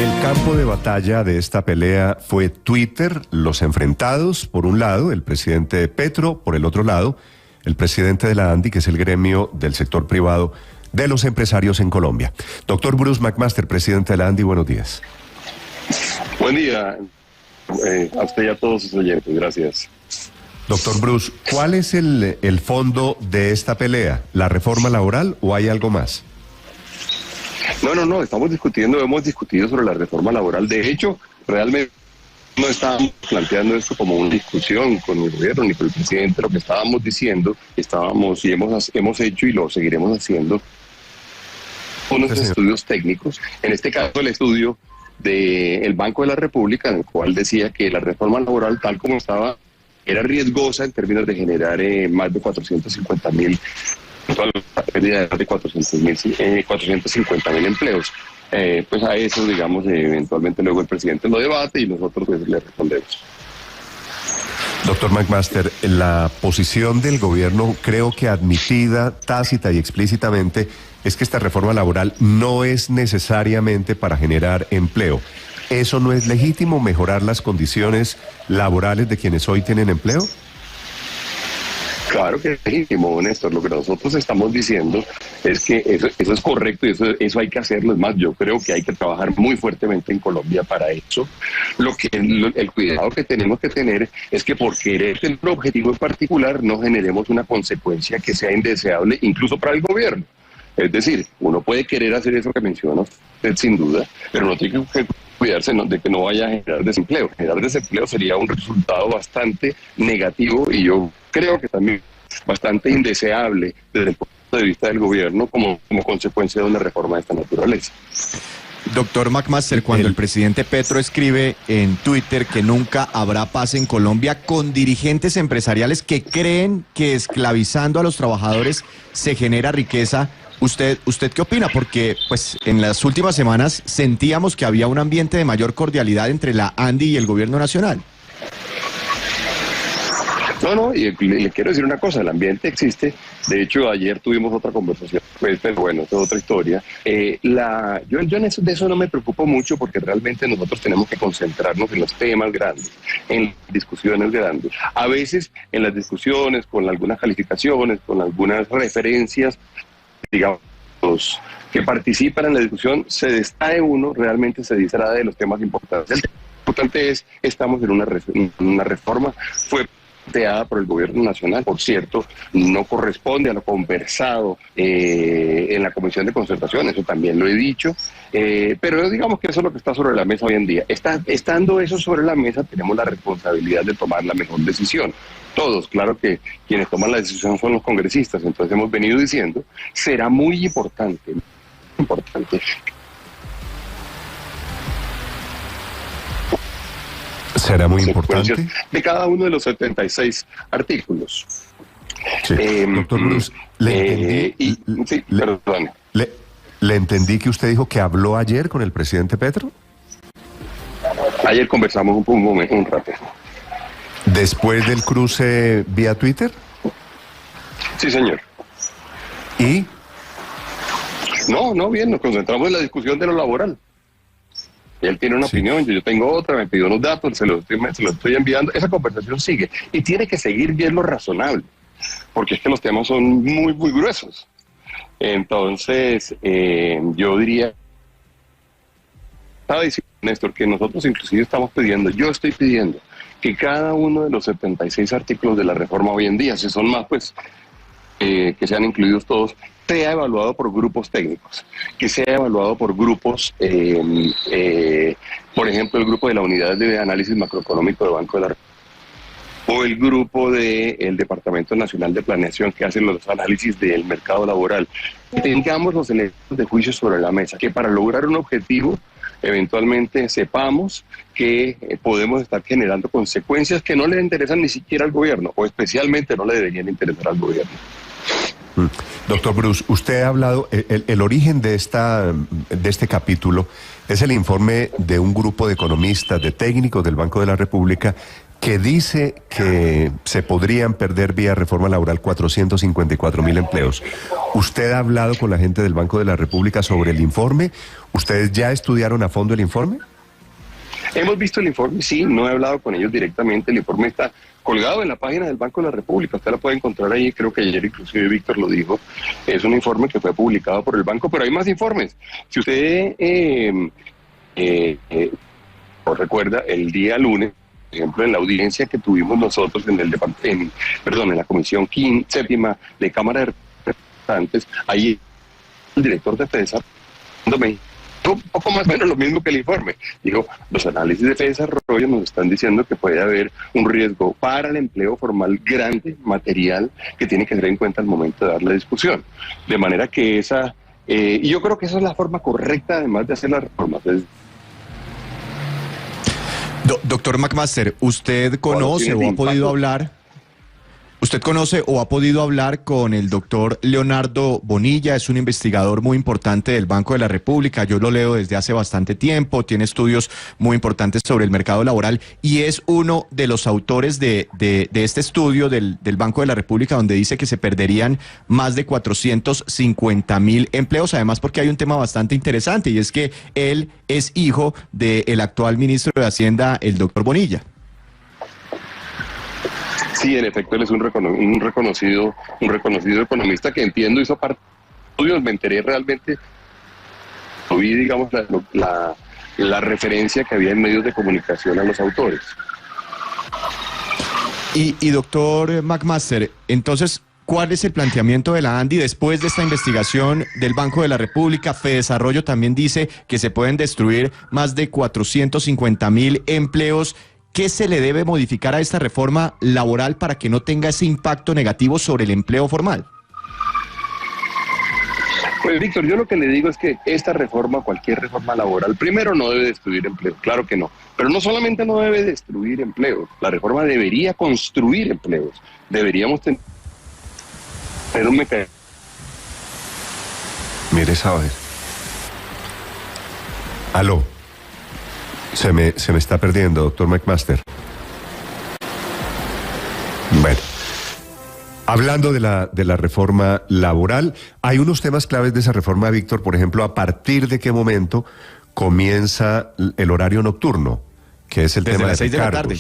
El campo de batalla de esta pelea fue Twitter, los enfrentados, por un lado, el presidente Petro, por el otro lado, el presidente de la ANDI, que es el gremio del sector privado de los empresarios en Colombia. Doctor Bruce McMaster, presidente de la ANDI, buenos días. Buen día a usted y a todos sus oyentes, gracias. Doctor Bruce, ¿cuál es el fondo de esta pelea? ¿La reforma laboral o hay algo más? No, hemos discutido sobre la reforma laboral. De hecho, realmente no estábamos planteando esto como una discusión con el gobierno ni con el presidente. Lo que estábamos diciendo, hemos hecho y lo seguiremos haciendo unos estudios técnicos. En este caso, el estudio del Banco de la República, en el cual decía que la reforma laboral, tal como estaba, era riesgosa en términos de generar más de 450.000, la pérdida de 450.000 empleos. Pues a eso, digamos, eventualmente luego el presidente lo debate y nosotros pues le respondemos. Doctor McMaster, la posición del gobierno, creo que admitida tácita y explícitamente, es que esta reforma laboral no es necesariamente para generar empleo. ¿Eso no es legítimo, mejorar las condiciones laborales de quienes hoy tienen empleo? Claro que es legítimo, Néstor. Lo que nosotros estamos diciendo es que eso es correcto y eso hay que hacerlo. Es más, yo creo que hay que trabajar muy fuertemente en Colombia para eso. El cuidado que tenemos que tener es que por querer tener un objetivo en particular no generemos una consecuencia que sea indeseable incluso para el gobierno. Es decir, uno puede querer hacer eso que menciona usted sin duda, pero no tiene que cuidarse de que no vaya a generar desempleo. Generar desempleo sería un resultado bastante negativo y yo creo que también bastante indeseable desde el punto de vista del gobierno como consecuencia de una reforma de esta naturaleza. Doctor McMaster, cuando el presidente Petro escribe en Twitter que nunca habrá paz en Colombia con dirigentes empresariales que creen que esclavizando a los trabajadores se genera riqueza, ¿Usted qué opina? Porque pues en las últimas semanas sentíamos que había un ambiente de mayor cordialidad entre la ANDI y el gobierno nacional. Y le quiero decir una cosa, el ambiente existe. De hecho, ayer tuvimos otra conversación, pero bueno, es otra historia. Yo de eso no me preocupo mucho porque realmente nosotros tenemos que concentrarnos en los temas grandes, en las discusiones grandes. A veces en las discusiones, con algunas calificaciones, con algunas referencias, digamos, los que participan en la discusión, se distrae uno, realmente se distrae de los temas importantes. El tema importante es, estamos en una reforma, fue planteada por el gobierno nacional, por cierto, no corresponde a lo conversado en la Comisión de Concertación, eso también lo he dicho, pero digamos que eso es lo que está sobre la mesa hoy en día. Estando eso sobre la mesa, tenemos la responsabilidad de tomar la mejor decisión. Todos, claro que quienes toman la decisión son los congresistas, entonces hemos venido diciendo, será muy importante. ¿Será muy importante? De cada uno de los 76 artículos. Sí. Doctor Bruce, le entendí que usted dijo que habló ayer con el presidente Petro. Ayer conversamos un rato. ¿Después del cruce vía Twitter? Sí, señor. ¿Y? No, bien, nos concentramos en la discusión de lo laboral. Él tiene una opinión, yo tengo otra, me pidió unos datos, se los estoy enviando. Esa conversación sigue y tiene que seguir bien lo razonable, porque es que los temas son muy, muy gruesos. Entonces, yo diría, estaba diciendo, Néstor, que nosotros inclusive yo estoy pidiendo que cada uno de los 76 artículos de la reforma hoy en día, si son más, pues, que sean incluidos todos, sea evaluado por grupos técnicos, que sea evaluado por grupos, por ejemplo, el grupo de la Unidad de Análisis Macroeconómico del Banco de la República, o el grupo del Departamento Nacional de Planeación que hace los análisis del mercado laboral. Que tengamos los elementos de juicio sobre la mesa, que para lograr un objetivo, eventualmente sepamos que podemos estar generando consecuencias que no le interesan ni siquiera al gobierno, o especialmente no le deberían interesar al gobierno. Doctor Bruce, usted ha hablado, el origen de este capítulo es el informe de un grupo de economistas, de técnicos del Banco de la República, que dice que se podrían perder vía reforma laboral 454.000 empleos. ¿Usted ha hablado con la gente del Banco de la República sobre el informe? ¿Ustedes ya estudiaron a fondo el informe? Hemos visto el informe, sí, no he hablado con ellos directamente. El informe está colgado en la página del Banco de la República. Usted la puede encontrar ahí, creo que ayer inclusive Víctor lo dijo. Es un informe que fue publicado por el banco, pero hay más informes. Si usted recuerda, el día lunes, por ejemplo, en la audiencia que tuvimos nosotros en la Comisión Séptima de Cámara de Representantes, ahí el director de FEDESA un poco más o menos lo mismo que el informe. Dijo, los análisis de FEDESarrollo nos están diciendo que puede haber un riesgo para el empleo formal grande, material, que tiene que tener en cuenta al momento de dar la discusión. De manera que y yo creo que esa es la forma correcta además de hacer las reformas. Doctor McMaster, ¿usted conoce o ha podido hablar? ¿Usted conoce o ha podido hablar con el doctor Leonardo Bonilla? Es un investigador muy importante del Banco de la República. Yo lo leo desde hace bastante tiempo. Tiene estudios muy importantes sobre el mercado laboral y es uno de los autores de este estudio del Banco de la República, donde dice que se perderían más de 450.000 empleos. Además, porque hay un tema bastante interesante y es que él es hijo del actual ministro de Hacienda, el doctor Bonilla. Sí, en efecto, él es un reconocido economista que entiendo hizo parte de estudios. Me enteré realmente, vi, digamos, la referencia que había en medios de comunicación a los autores. Y doctor McMaster, entonces, ¿cuál es el planteamiento de la ANDI después de esta investigación del Banco de la República? FEDESarrollo también dice que se pueden destruir más de 450.000 empleos. ¿Qué se le debe modificar a esta reforma laboral para que no tenga ese impacto negativo sobre el empleo formal? Pues Víctor, yo lo que le digo es que esta reforma, cualquier reforma laboral, primero no debe destruir empleo, claro que no, pero no solamente no debe destruir empleos, la reforma debería construir empleos, deberíamos tener un mecanismo. Mire, ¿sabes? Aló. Se me está perdiendo, doctor McMaster. Bueno, hablando de la reforma laboral, hay unos temas claves de esa reforma, Víctor. Por ejemplo, ¿a partir de qué momento comienza el horario nocturno? Que es el Desde tema las de 6 de la tarde.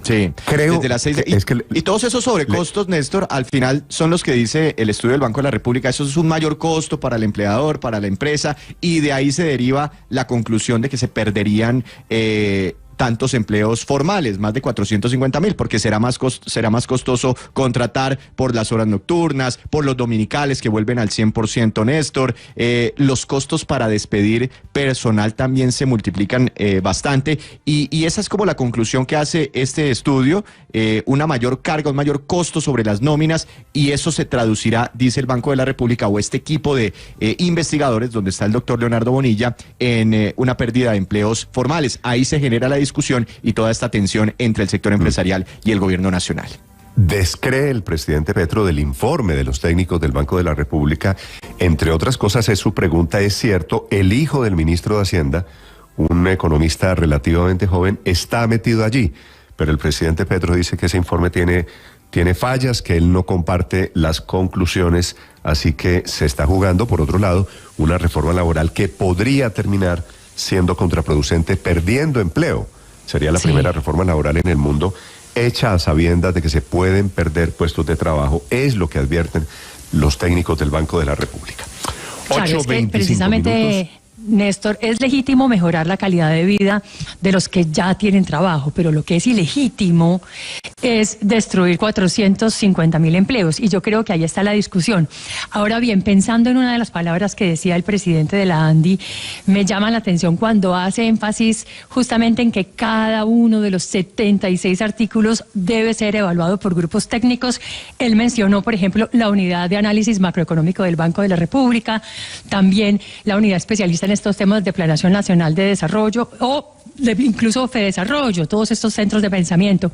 Sí, creo desde las 6 de... y todos esos sobrecostos, Néstor, al final son los que dice el estudio del Banco de la República. Eso es un mayor costo para el empleador, para la empresa, y de ahí se deriva la conclusión de que se perderían tantos empleos formales, más de 450.000, porque será más costoso contratar por las horas nocturnas, por los dominicales que vuelven al 100%, Néstor. Los costos para despedir personal también se multiplican bastante, y esa es como la conclusión que hace este estudio, una mayor carga, un mayor costo sobre las nóminas, y eso se traducirá, dice el Banco de la República, o este equipo de investigadores, donde está el doctor Leonardo Bonilla, en una pérdida de empleos formales. Ahí se genera la discusión y toda esta tensión entre el sector empresarial y el gobierno nacional. Descree el presidente Petro del informe de los técnicos del Banco de la República. Entre otras cosas, su pregunta es cierto, el hijo del ministro de Hacienda, un economista relativamente joven, está metido allí, pero el presidente Petro dice que ese informe tiene fallas, que él no comparte las conclusiones, así que se está jugando, por otro lado, una reforma laboral que podría terminar siendo contraproducente, perdiendo empleo. Sería la primera reforma laboral en el mundo hecha a sabiendas de que se pueden perder puestos de trabajo. Es lo que advierten los técnicos del Banco de la República. Claro, es que precisamente, Néstor, es legítimo mejorar la calidad de vida de los que ya tienen trabajo, pero lo que es ilegítimo es destruir 450.000 empleos, y yo creo que ahí está la discusión. Ahora bien, pensando en una de las palabras que decía el presidente de la ANDI, me llama la atención cuando hace énfasis justamente en que cada uno de los 76 artículos debe ser evaluado por grupos técnicos. Él mencionó, por ejemplo, la unidad de análisis macroeconómico del Banco de la República, también la unidad especialista en estos temas de Planeación Nacional de Desarrollo, o incluso Fedesarrollo, todos estos centros de pensamiento.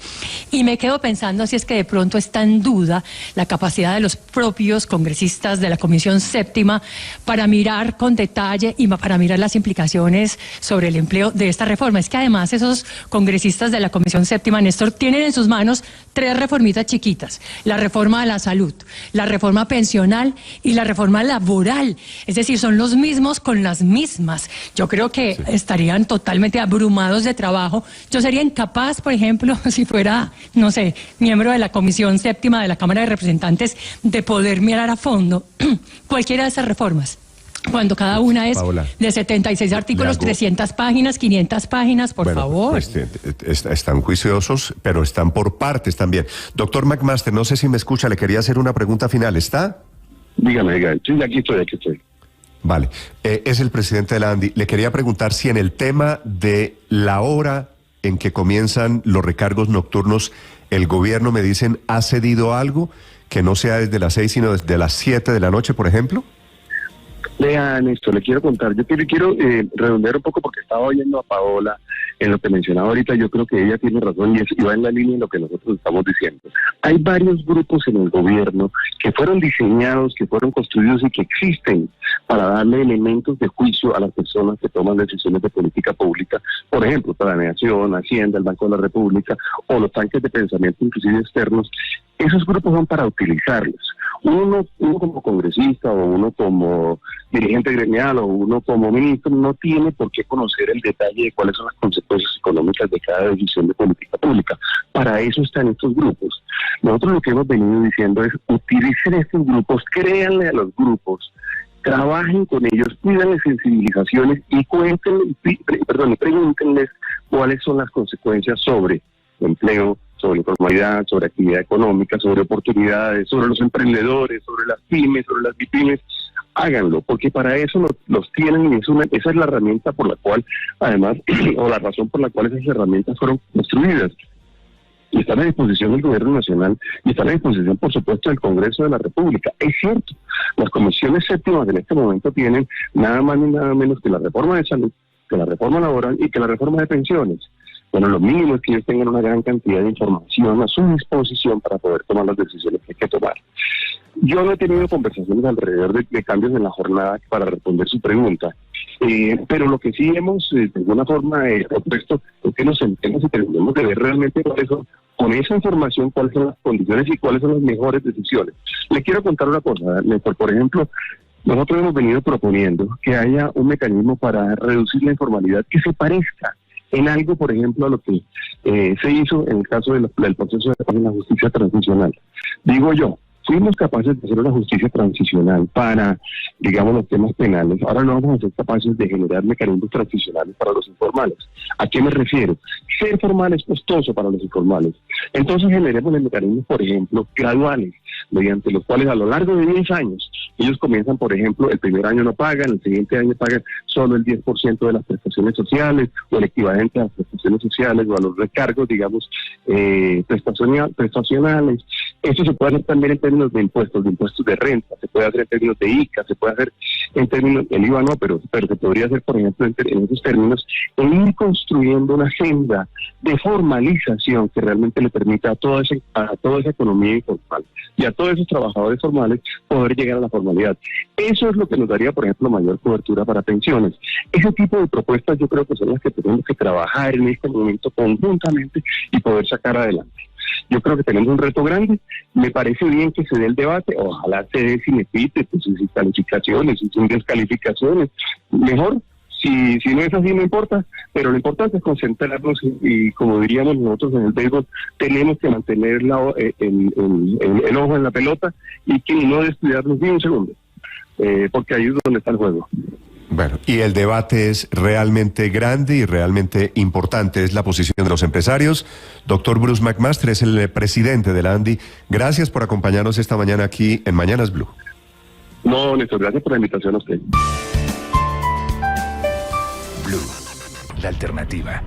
Y me quedo pensando si es que de pronto está en duda la capacidad de los propios congresistas de la Comisión Séptima para mirar con detalle y para mirar las implicaciones sobre el empleo de esta reforma. Es que además esos congresistas de la Comisión Séptima, Néstor, tienen en sus manos 3 reformitas chiquitas: la reforma de la salud, la reforma pensional y la reforma laboral. Es decir, son los mismos con las mismas. Yo creo que estarían totalmente abrumados de trabajo. Yo sería incapaz, por ejemplo, si fuera, no sé, miembro de la Comisión Séptima de la Cámara de Representantes, de poder mirar a fondo cualquiera de esas reformas, cuando cada una es Paola, de 76 artículos, 300 páginas, 500 páginas, por favor. Pues, están juiciosos, pero están por partes también. Doctor McMaster, no sé si me escucha, le quería hacer una pregunta final. ¿Está? Dígame. Sí, aquí estoy. Vale, es el presidente de la ANDI. Le quería preguntar si en el tema de la hora en que comienzan los recargos nocturnos, el gobierno, me dicen, ha cedido algo, que no sea desde las 6, sino desde las 7 de la noche, por ejemplo. Vean esto, le quiero contar. Yo quiero redondear un poco porque estaba oyendo a Paola en lo que mencionaba ahorita. Yo creo que ella tiene razón y va en la línea de lo que nosotros estamos diciendo. Hay varios grupos en el gobierno que fueron diseñados, que fueron construidos y que existen para darle elementos de juicio a las personas que toman decisiones de política pública. Por ejemplo, Planeación, Hacienda, el Banco de la República o los tanques de pensamiento inclusive externos. Esos grupos son para utilizarlos. Uno como congresista o uno como dirigente gremial o uno como ministro no tiene por qué conocer el detalle de cuáles son las consecuencias económicas de cada decisión de política pública. Para eso están estos grupos. Nosotros lo que hemos venido diciendo es: utilicen estos grupos, créanle a los grupos, trabajen con ellos, pídanle sensibilizaciones y pregúntenles cuáles son las consecuencias sobre empleo, sobre informalidad, sobre actividad económica, sobre oportunidades, sobre los emprendedores, sobre las pymes, sobre las bipymes. Háganlo, porque para eso los tienen y esa es la herramienta por la cual, además, o la razón por la cual esas herramientas fueron construidas. Y están a disposición del Gobierno Nacional y están a disposición, por supuesto, del Congreso de la República. Es cierto, las comisiones séptimas en este momento tienen nada más ni nada menos que la reforma de salud, que la reforma laboral y que la reforma de pensiones. Bueno, lo mínimo es que ellos tengan una gran cantidad de información a su disposición para poder tomar las decisiones que hay que tomar. Yo no he tenido conversaciones alrededor de cambios en la jornada para responder su pregunta, pero lo que sí hemos, de alguna forma, propuesto es que nos sentemos y terminemos de ver realmente cuáles son, con esa información, cuáles son las condiciones y cuáles son las mejores decisiones. Le quiero contar una cosa, Néstor. Por ejemplo, nosotros hemos venido proponiendo que haya un mecanismo para reducir la informalidad que se parezca en algo, por ejemplo, a lo que se hizo en el caso del proceso de paz en la justicia transicional. Digo yo, fuimos capaces de hacer una justicia transicional para, digamos, los temas penales. Ahora no vamos a ser capaces de generar mecanismos transicionales para los informales. ¿A qué me refiero? Ser formal es costoso para los informales. Entonces generemos mecanismos, por ejemplo, graduales, mediante los cuales a lo largo de 10 años, ellos comienzan, por ejemplo, el primer año no pagan, el siguiente año pagan solo el 10% de las prestaciones sociales, o el equivalente a las prestaciones sociales, o a los recargos, digamos, prestacionales. Eso se puede hacer también en términos de impuestos de renta, se puede hacer en términos de ICA, se puede hacer en términos, el IVA no, pero se podría hacer, por ejemplo, en esos términos, en ir construyendo una agenda de formalización que realmente le permita a toda esa economía informal y a todos esos trabajadores formales poder llegar a la formalidad. Eso es lo que nos daría, por ejemplo, mayor cobertura para pensiones. Ese tipo de propuestas yo creo que son las que tenemos que trabajar en este momento conjuntamente y poder sacar adelante. Yo creo que tenemos un reto grande. Me parece bien que se dé el debate. Ojalá se dé sin epítetos, sin calificaciones, sin descalificaciones. Mejor. Si no es así, no importa, pero lo importante es concentrarnos y como diríamos nosotros en el béisbol, tenemos que mantener el ojo en la pelota y que no descuidarnos ni un segundo, porque ahí es donde está el juego. Bueno, y el debate es realmente grande y realmente importante, es la posición de los empresarios. Doctor Bruce McMaster es el presidente de la ANDI. Gracias por acompañarnos esta mañana aquí en Mañanas Blue. No, Néstor, gracias por la invitación a usted. Blue, la alternativa.